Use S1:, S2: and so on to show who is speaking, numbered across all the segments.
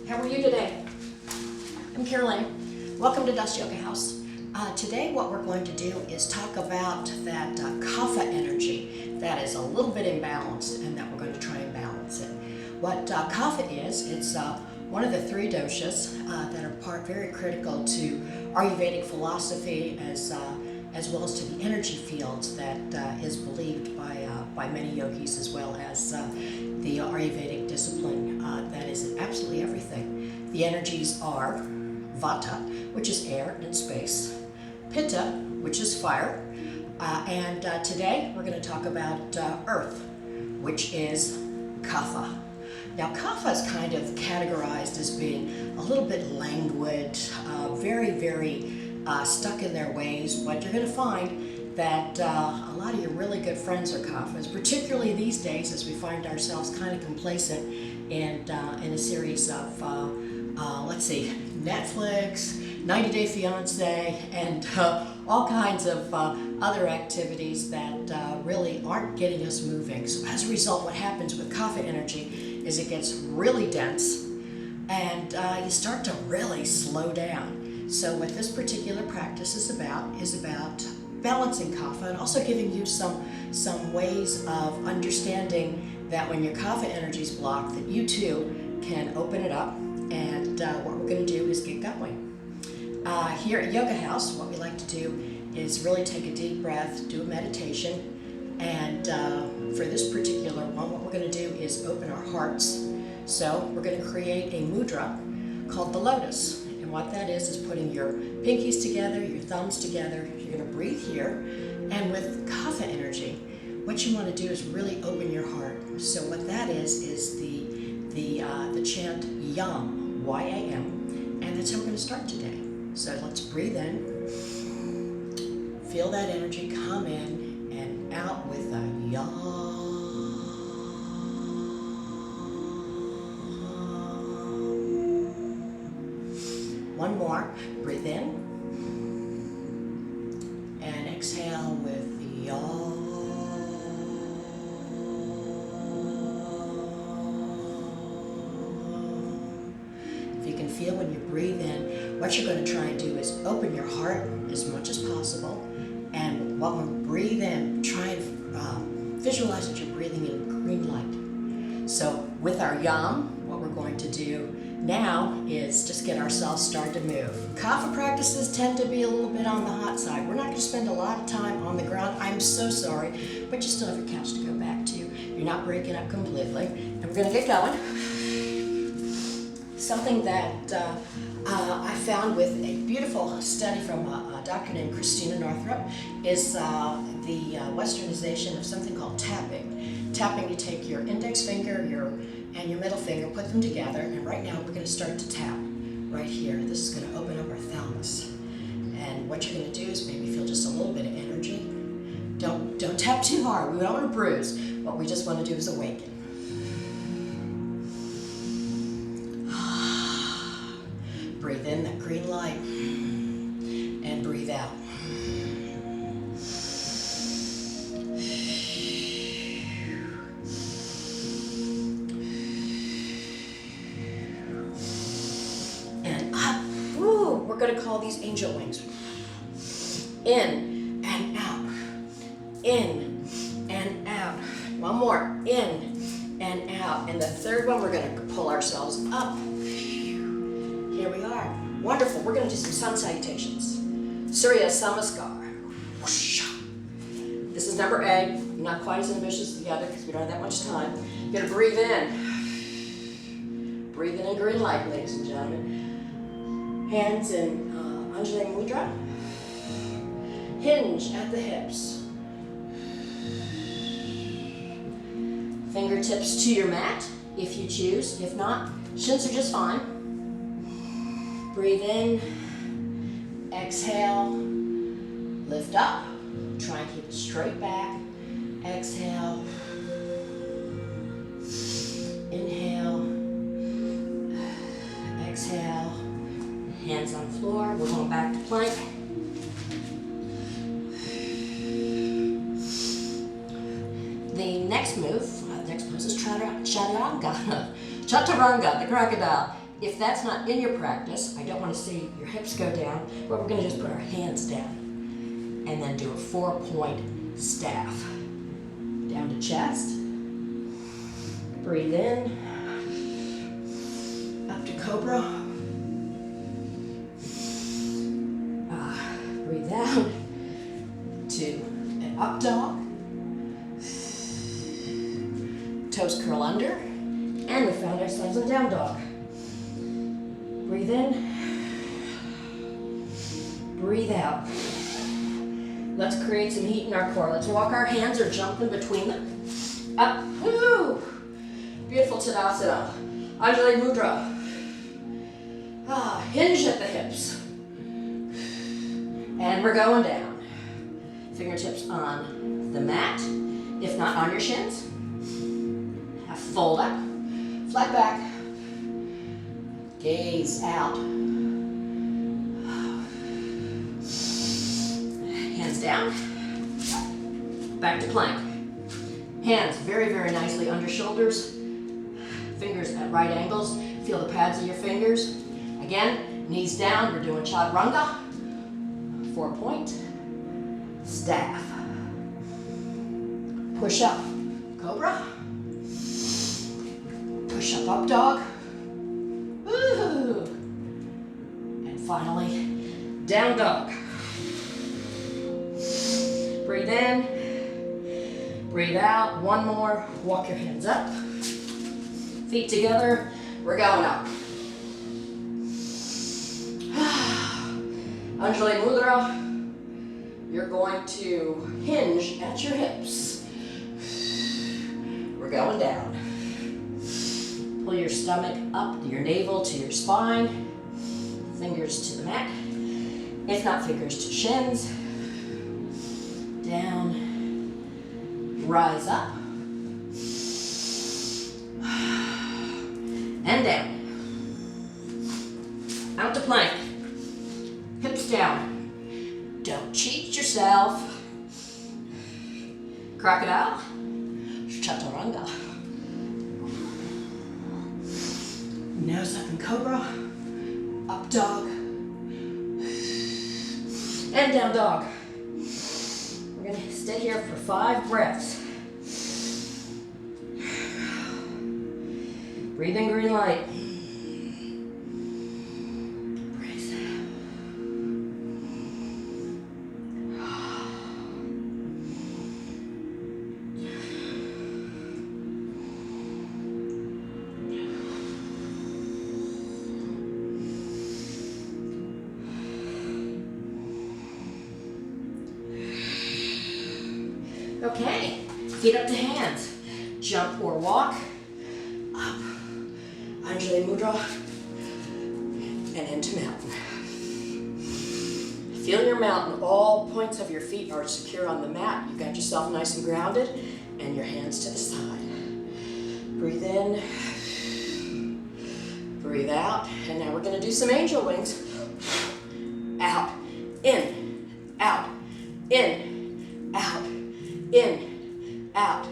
S1: How are you today? I'm Carolann. Welcome to Yoga House. Today what we're going to do is talk about that Kapha energy that is a little bit imbalanced and that we're going to try and balance it. What Kapha is, it's one of the three doshas that are very critical to Ayurvedic philosophy as well as to the energy fields that is believed by many yogis as well as the Ayurvedic discipline that is absolutely everything. The energies are Vata, which is air and space, Pitta, which is fire, and today we're going to talk about earth, which is Kapha. Now, Kapha is kind of categorized as being a little bit languid, very stuck in their ways, but you're going to find that a lot of your really good friends are Kaphas, particularly these days as we find ourselves kind of complacent and in a series of, let's see, Netflix, 90 Day Fiance, and all kinds of other activities that really aren't getting us moving. So as a result, what happens with Kapha energy is it gets really dense and you start to really slow down. So what this particular practice is about balancing Kapha and also giving you some ways of understanding that when your Kapha energy is blocked, that you too can open it up. And what we're going to do is get going. Here at Yoga House, what we like to do is really take a deep breath, do a meditation, and for this particular one, what we're going to do is open our hearts. So we're going to create a mudra called the lotus. And what that is putting your pinkies together, your thumbs together. You're going to breathe here. And with Kapha energy, what you want to do is really open your heart. So what that is the chant YAM, Y-A-M, and that's how we're going to start today. So let's breathe in, feel that energy come in and out with a YAM. One more, breathe in, and exhale with the YAM. You can feel when you breathe in, what you're going to try and do is open your heart as much as possible. And while we breathe in, try and visualize that you're breathing in green light. So with our YAM, what we're going to do now is just get ourselves started to move. Kapha practices tend to be a little bit on the hot side. We're not going to spend a lot of time on the ground. I'm so sorry, but you still have your couch to go back to. You're not breaking up completely. And we're going to get going. Something that I found with a beautiful study from a doctor named Christina Northrup is the westernization of something called tapping. Tapping, you take your index finger and your middle finger, put them together, and right now we're going to start to tap right here. This is going to open up our thalamus. And what you're going to do is maybe feel just a little bit of energy. Don't tap too hard. We don't want to bruise. What we just want to do is awaken. Breathe in that green light and breathe out. And up. Woo, we're going to call these angel wings. In and out. In and out. One more. In and out. And the third one, we're going to pull ourselves up. Here we are. Wonderful. We're going to do some sun salutations. Surya Samaskar. This is number A. Not quite as ambitious as the other because we don't have that much time. You're going to breathe in. Breathe in green light, ladies and gentlemen. Hands in Anjali Mudra. Hinge at the hips. Fingertips to your mat if you choose. If not, shins are just fine. Breathe in, exhale, lift up, try and keep it straight back, exhale, inhale, exhale, hands on floor, we're going back to plank. The next move is Chaturanga, the crocodile. If that's not in your practice, I don't want to see your hips go down, but we're going to just put our hands down and then do a 4-point staff. Down to chest. Breathe in. Up to cobra. Breathe out to an up dog. Toes curl under. And we found ourselves in down dog. Breathe in. Breathe out. Let's create some heat in our core. Let's walk our hands or jump in between them. Up. Woo! Beautiful Tadasana. Anjali Mudra. Hinge at the hips. And we're going down. Fingertips on the mat. If not, on your shins. Fold up. Flat back. Gaze out. Hands down. Back to plank. Hands very, very nicely under shoulders. Fingers at right angles. Feel the pads of your fingers. Again, knees down. We're doing chaturanga. 4-point staff. Push up. Cobra. Push up, up dog. Woo! And finally, down dog. Breathe in, breathe out. One more. Walk your hands up. Feet together. We're going up. Anjali Mudra. You're going to hinge at your hips. We're going down. Pull your stomach up, your navel to your spine. Fingers to the mat. If not, fingers to shins. Down. Rise up. And down. Out to plank. Hips down. Don't cheat yourself. Crocodile. Chaturanga. Nose up in cobra. Up dog. And down dog. We're going to stay here for 5 breaths. Breathe in green light. Breathe out. Okay, feet up to hands. Jump or walk. Up. Anjali Mudra. And into mountain. Feel your mountain. All points of your feet are secure on the mat. You've got yourself nice and grounded. And your hands to the side. Breathe in. Breathe out. And now we're going to do some angel wings. Out. In. Out. In. Out. In, out,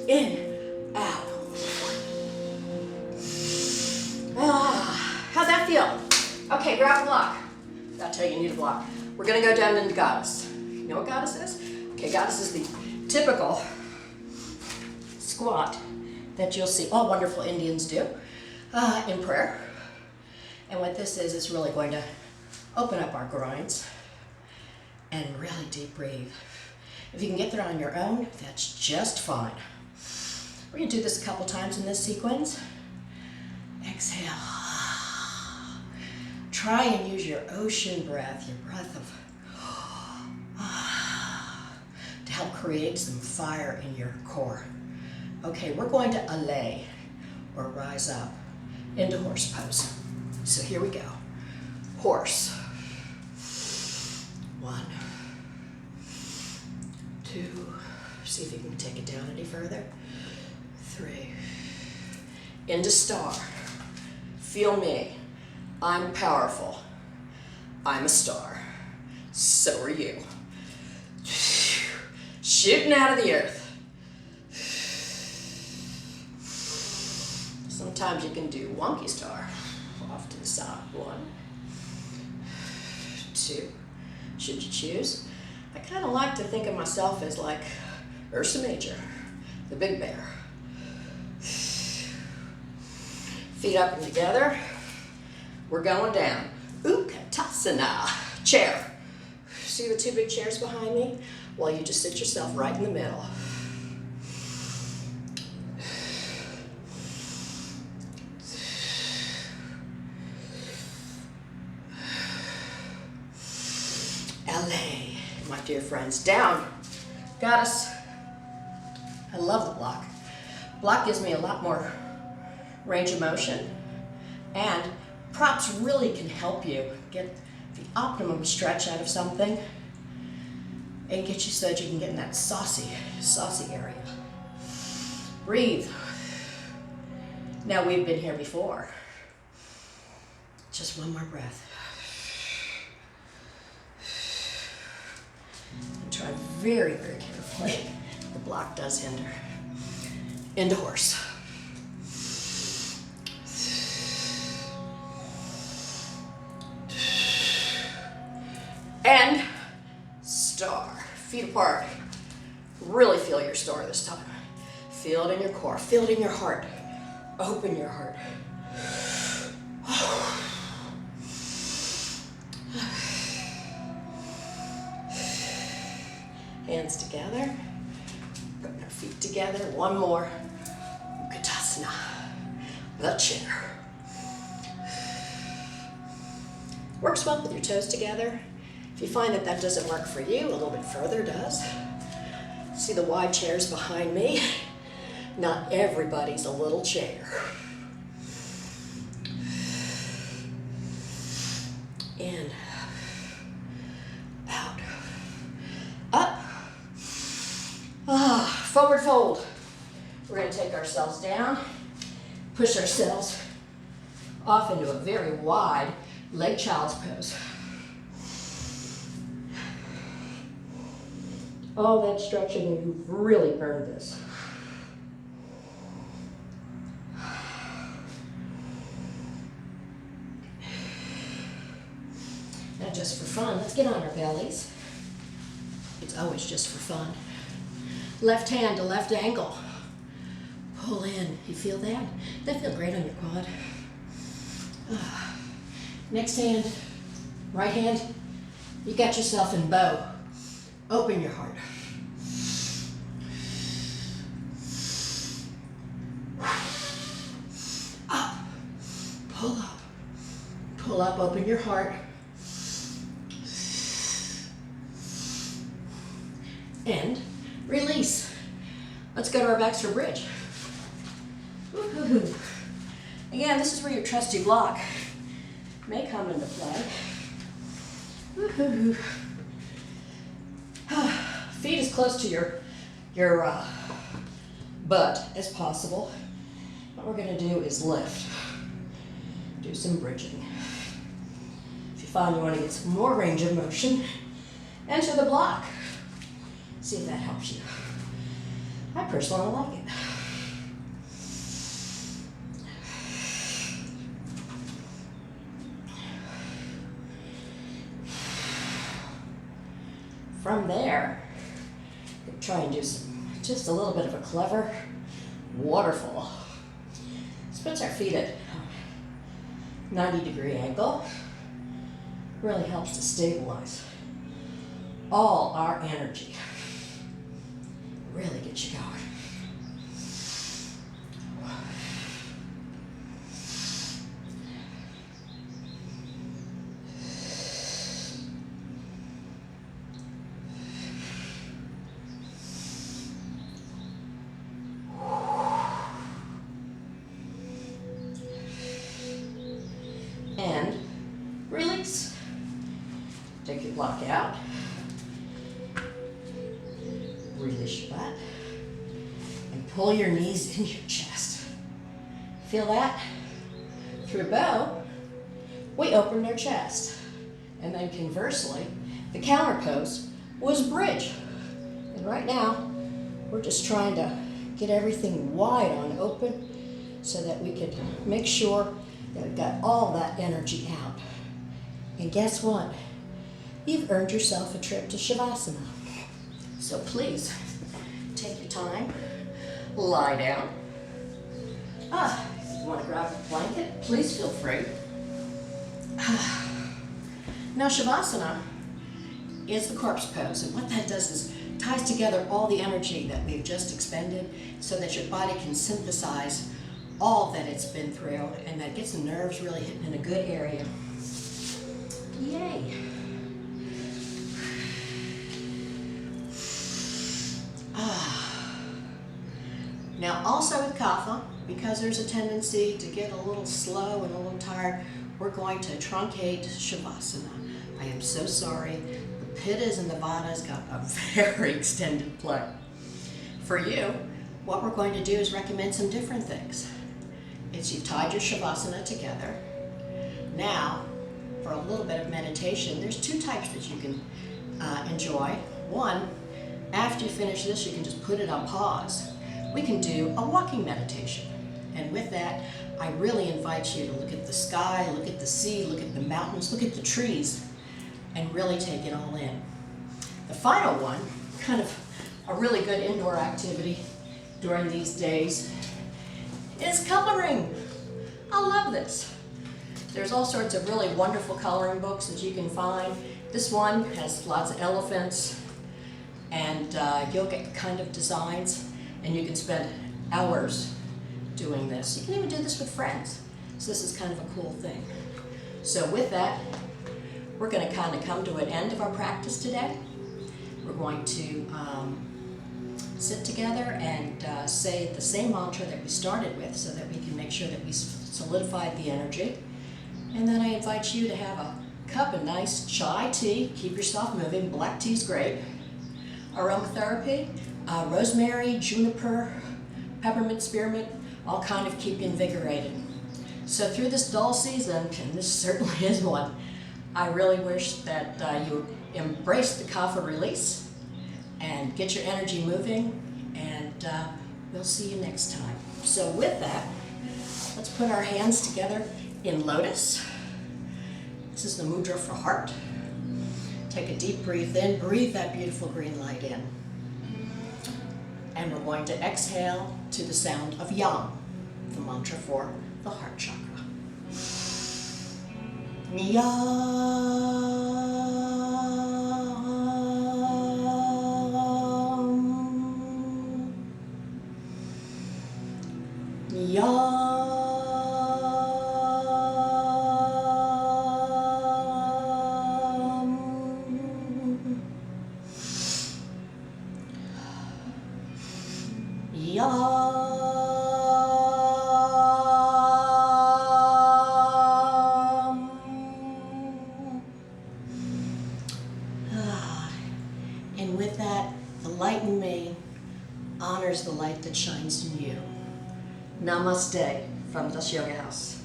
S1: in, out. How'd that feel? Okay, grab a block. I'll tell you, you need a block. We're gonna go down into goddess. You know what goddess is? Okay, goddess is the typical squat that you'll see all wonderful Indians do in prayer. And what this is, it's really going to open up our groins and really deep breathe. If you can get there on your own, that's just fine. We're going to do this a couple times in this sequence. Exhale. Try and use your ocean breath, your breath of to help create some fire in your core. Okay, we're going to allay or rise up into horse pose. So here we go. Horse. 1, 2, see if you can take it down any further. 3, into star. Feel me. I'm powerful. I'm a star. So are you. Shooting out of the earth. Sometimes you can do wonky star Off to the side. 1, 2. Should you choose? I kind of like to think of myself as like Ursa Major, the big bear. Feet up and together. We're going down. Utkatasana. Chair. See the 2 big chairs behind me? Well, you just sit yourself right in the middle. LA, my dear friends. Down. Goddess. I love the block. Block gives me a lot more range of motion, and props really can help you get the optimum stretch out of something and get you so that you can get in that saucy area. Breathe. Now, we've been here before. Just one more breath. And try very, very carefully. The block does hinder. Into horse. And star. Feet apart. Really feel your star this time. Feel it in your core. Feel it in your heart. Open your heart. Hands together. Putting our feet together. One more. Utkatasana. The chair. Works well with your toes together. If you find that that doesn't work for you, a little bit further does. See the wide chairs behind me? Not everybody's a little chair. In, out, up, forward fold. We're going to take ourselves down, push ourselves off into a very wide leg child's pose. All that stretching, you've really earned this. Now, just for fun, let's get on our bellies. It's always just for fun. Left hand to left ankle. Pull in. You feel that? That feels great on your quad. Next hand, right hand. You got yourself in bow. Open your heart. Up. Pull up. Pull up, open your heart. And release. Let's go to our backs for bridge. Woo-hoo-hoo. Again, this is where your trusty block may come into play. Woo-hoo-hoo. Feet as close to your butt as possible. What we're going to do is lift. Do some bridging. If you find you want to get some more range of motion, enter the block. See if that helps you. I personally like it. From there, try and do just a little bit of a clever waterfall. This puts our feet at 90-degree angle. Really helps to stabilize all our energy. Really get you going. And release. Take your block out. Release your butt. And pull your knees in your chest. Feel that? Through bow, we opened our chest. And then conversely, the counter pose was bridge. And right now, we're just trying to get everything wide on open so that we could make sure We've got all that energy out. And guess what? You've earned yourself a trip to Shavasana. So please, take your time, lie down. If you want to grab a blanket, please feel free. Now Shavasana is the corpse pose, and what that does is ties together all the energy that we've just expended so that your body can synthesize all that it's been through, and that gets the nerves really hitting in a good area. Yay! Now also with Kapha, because there's a tendency to get a little slow and a little tired, we're going to truncate Shavasana. I am so sorry. The Pitas and the Vadas got a very extended play. For you, what we're going to do is recommend some different things. It's you've tied your Shavasana together. Now, for a little bit of meditation, there's two types that you can enjoy. One, after you finish this, you can just put it on pause. We can do a walking meditation. And with that, I really invite you to look at the sky, look at the sea, look at the mountains, look at the trees, and really take it all in. The final one, kind of a really good indoor activity during these days, is coloring. I love this. There's all sorts of really wonderful coloring books that you can find. This one has lots of elephants and yoga kind of designs, and you can spend hours doing this. You can even do this with friends. So this is kind of a cool thing. So with that, we're going to kind of come to an end of our practice today. We're going to sit together and say the same mantra that we started with so that we can make sure that we solidified the energy. And then I invite you to have a cup of nice chai tea. Keep yourself moving. Black tea is great. Aromatherapy, rosemary, juniper, peppermint, spearmint, all kind of keep you invigorated. So through this dull season, and this certainly is one, I really wish that you embrace the Kapha release and get your energy moving, and we'll see you next time. So with that, let's put our hands together in lotus. This is the mudra for heart. Take a deep breath in, breathe that beautiful green light in. And we're going to exhale to the sound of Yam, the mantra for the heart chakra. And with that, the light in me honors the light that shines in you. Namaste from the Yoga House.